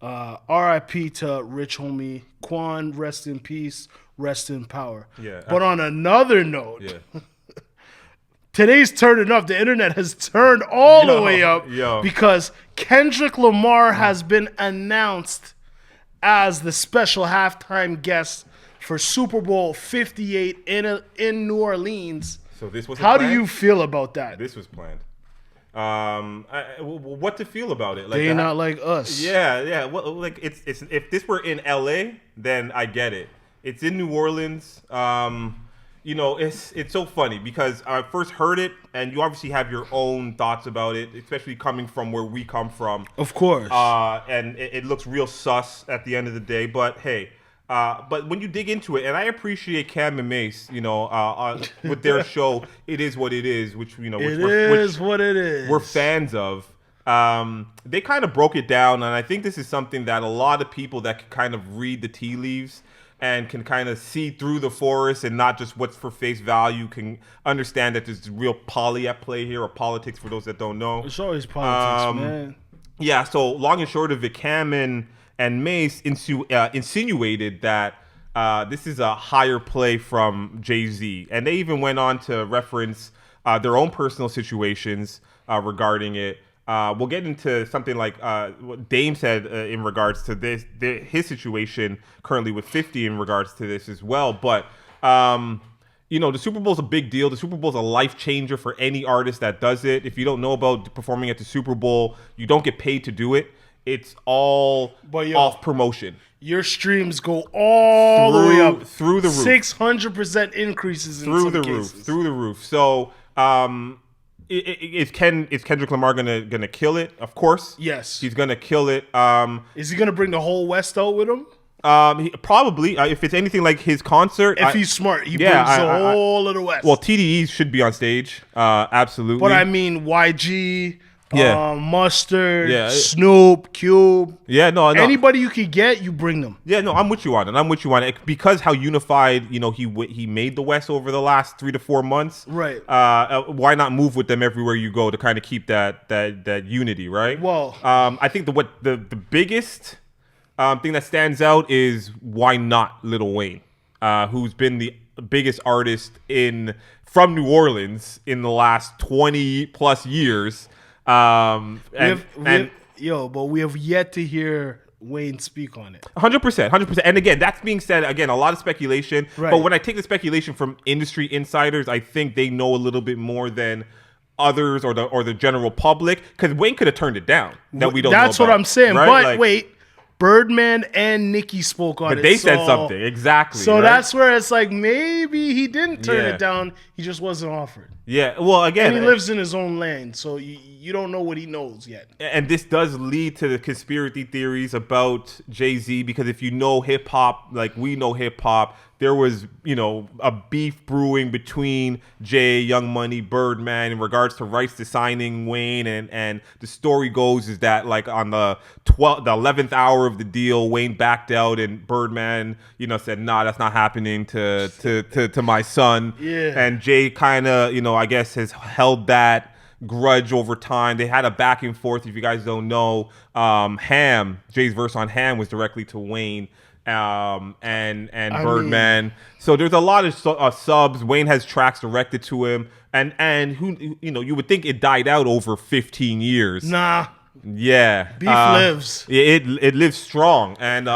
R.I.P. to Rich Homie Quan. Rest in peace. Rest in power. Yeah. But on another note, Yeah. today's turning up. The internet has turned all the way up because Kendrick Lamar has been announced as the special halftime guest for Super Bowl LVIII in New Orleans. So this was. How do you feel about that? This was planned. What to feel about it? Like they're not like us. Yeah. Well, like it's if this were in LA, then I get it. It's in New Orleans. It's so funny because I first heard it, and you obviously have your own thoughts about it, especially coming from where we come from. Of course. And it looks real sus at the end of the day. But hey, but when you dig into it, and I appreciate Cam and Mace, with their show, It Is What It Is, which what it is. We're fans of. They kind of broke it down, and I think this is something that a lot of people that can kind of read the tea leaves and can kind of see through the forest and not just what's for face value can understand that there's real poly at play here, or politics for those that don't know. It's always politics, man. Yeah, so long and short of it, Cam and Mace insinuated that this is a higher play from Jay-Z. And they even went on to reference their own personal situations regarding it. We'll get into something like what Dame said in regards to his situation currently with 50 in regards to this as well. But, the Super Bowl is a big deal. The Super Bowl is a life changer for any artist that does it. If you don't know about performing at the Super Bowl, you don't get paid to do it. It's all off promotion. Your streams go all the way up. Through the roof. 600% increases in some cases. Through the roof. So, Is Kendrick Lamar gonna kill it? Of course. Yes. He's gonna kill it. Is he gonna bring the whole West out with him? Probably. If it's anything like his concert. If he's smart, he brings the whole of the West. Well, TDE should be on stage. Absolutely. But I mean, YG, Mustard, Snoop, Cube. Yeah, no. Anybody you could get, you bring them. Yeah, no, I'm with you on it. Because how unified, he made the West over the last 3 to 4 months. Right. Why not move with them everywhere you go to kind of keep that unity, right? Well, I think the biggest thing that stands out is why not Lil Wayne, who's been the biggest artist from New Orleans in the last 20 plus years. But we have yet to hear Wayne speak on it. 100%. And again, that's being said, a lot of speculation. Right. But when I take the speculation from industry insiders, I think they know a little bit more than others or the general public, because Wayne could have turned it down. That we don't know about. That's what I'm saying. Right? But wait. Birdman and Nicki spoke on it. But they said something. Exactly. So that's where it's like maybe he didn't turn it down. He just wasn't offered. Yeah. Well, again. And he lives in his own lane. So you don't know what he knows yet. And this does lead to the conspiracy theories about Jay-Z, because if you know hip hop, like we know hip hop, there was, a beef brewing between Jay, Young Money, Birdman in regards to rights to signing Wayne. And the story goes is that like on the 11th hour of the deal, Wayne backed out and Birdman, said, nah, that's not happening to my son. Yeah. And Jay kind of, I guess has held that grudge over time. They had a back and forth. If you guys don't know, Jay's verse on Ham was directly to Wayne. And Birdman. So there's a lot of subs. Wayne has tracks directed to him, and who you would think it died out over 15 years. Nah. Yeah. Beef lives. It lives strong, and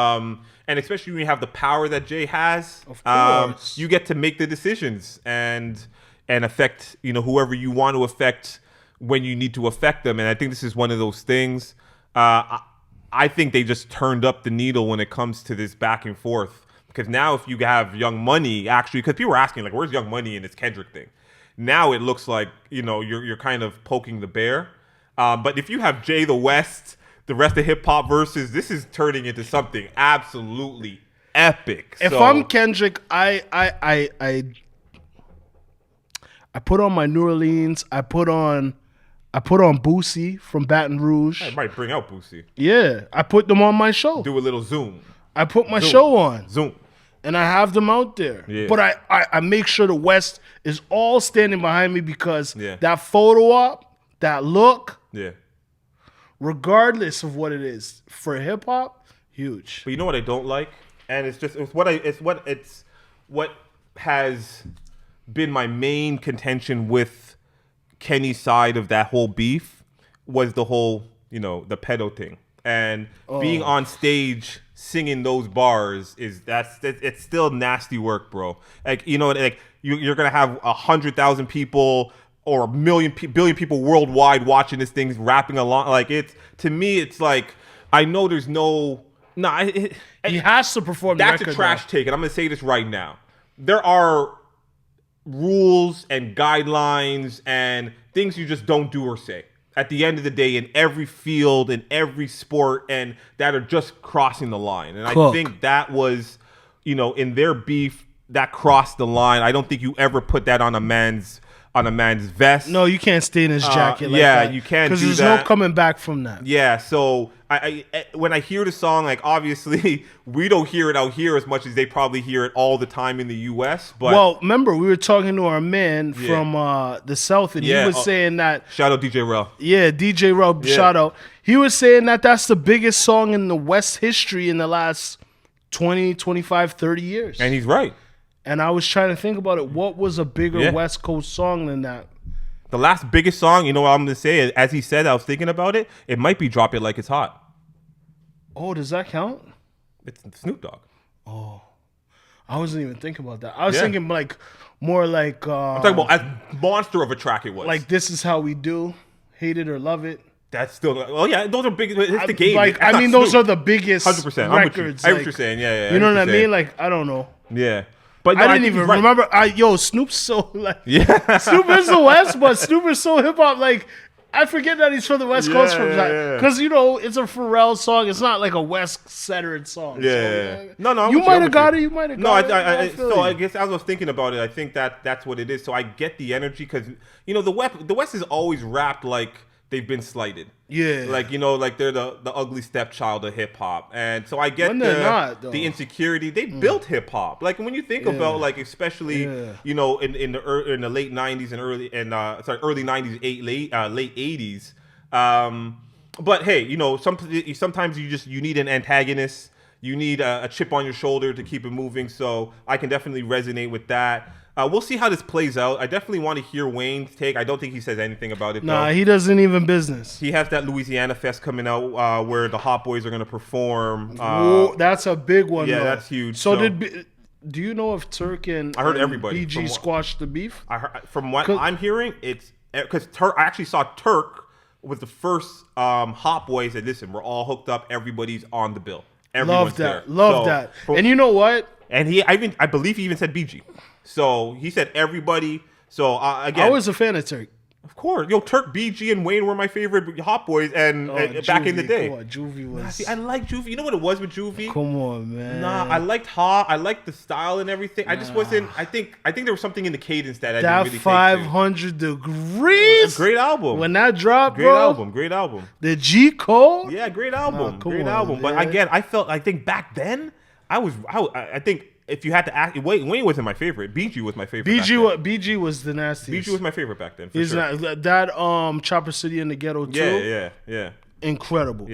especially when you have the power that Jay has, of course, you get to make the decisions and affect whoever you want to affect when you need to affect them. And I think this is one of those things. I think they just turned up the needle when it comes to this back and forth. Because now if you have Young Money, actually, because people were asking, like, where's Young Money in this Kendrick thing? Now it looks like, you're kind of poking the bear. But if you have Jay the West, the rest of hip-hop versus, this is turning into something absolutely epic. If I'm Kendrick, I put on my New Orleans, I put on Boosie from Baton Rouge. I might bring out Boosie. Yeah, I put them on my show. Do a little Zoom. I put my show on. Zoom. And I have them out there. Yeah. But I make sure the West is all standing behind me because Yeah. that photo op, that look. Yeah. regardless of what it is. For hip hop, huge. But you know what I don't like, and it's what has been my main contention with Kenny's side of that whole beef was the whole, the pedo thing. And being on stage singing those bars it's still nasty work, bro. Like, you're gonna have 100,000 people or billion people worldwide watching this thing, rapping along. Like, to me, it's like, I know there's he has to perform. That's a trash take, and I'm gonna say this right now. There are rules and guidelines and things you just don't do or say at the end of the day in every field, in every sport, and that are just crossing the line. And I think that was, in their beef, that crossed the line. I don't think you ever put that on a man's vest. No, you can't stay in his jacket like that. Yeah, you can't do that. Because there's no coming back from that. Yeah, so I when I hear the song, like, obviously we don't hear it out here as much as they probably hear it all the time in the U.S. But well, remember, we were talking to our man from the South, and he was saying that... Shout out DJ Rel. Yeah, DJ Rel, shout out. He was saying that that's the biggest song in the West history in the last 20, 25, 30 years. And he's right. And I was trying to think about it. What was a bigger West Coast song than that? The last biggest song, you know what I'm going to say? As he said, I was thinking about it. It might be Drop It Like It's Hot. Oh, does that count? It's Snoop Dogg. Oh. I wasn't even thinking about that. I was thinking more like... I'm talking about as monster of a track it was. Like This Is How We Do, Hate It or Love It. That's still... Oh, yeah, those are big... It's the game. Those are the biggest 100%. records. I know what you're saying. Yeah. You know what I mean? Like, I don't know. Yeah. But no, I didn't even remember. Snoop's so Snoop is the West, but Snoop is so hip hop. Like, I forget that he's from the West Coast because it's a Pharrell song. It's not like a West centered song. Yeah. No. You might have got it. You might have got it. I guess as I was thinking about it, I think that's what it is. So I get the energy because the West is always rapped like they've been slighted. Yeah. Like, like they're the ugly stepchild of hip hop. And so I get the insecurity. They built hip hop. Like, when you think about, like, especially, in the late 90s and early 90s, late 80s. But hey, sometimes you need an antagonist. You need a chip on your shoulder to keep it moving. So I can definitely resonate with that. We'll see how this plays out. I definitely want to hear Wayne's take. I don't think he says anything about it, though. He doesn't even business. He has that Louisiana Fest coming out where the Hot Boys are going to perform. That's a big one, yeah, though. That's huge. So do you know if Turk and I heard everybody BG squashed the beef? From what I'm hearing, it's because I actually saw Turk was the first Hot Boys that, listen, we're all hooked up. Everybody's on the bill. Everyone's Love that. And you know what? And I believe he even said BG. So he said everybody. So again, I was a fan of Turk. Of course, Turk, BG, and Wayne were my favorite Hot Boys, and back in the day. Come on, Juvie was. See, I like Juvie. You know what it was with Juvie? Come on, man. Nah, I liked Hot. I liked the style and everything. I just wasn't. I think there was something in the cadence that I didn't really take to. 500 Degrees. Great album. When that dropped, great album. Great album. The G Code. Yeah, great album. Great album. Man. But again, I think back then, I think. If you had to ask, Wayne wasn't my favorite. BG was my favorite. BG was the nastiest. BG was my favorite back then. For sure. That Chopper City in the Ghetto too. Yeah. Incredible. Yeah.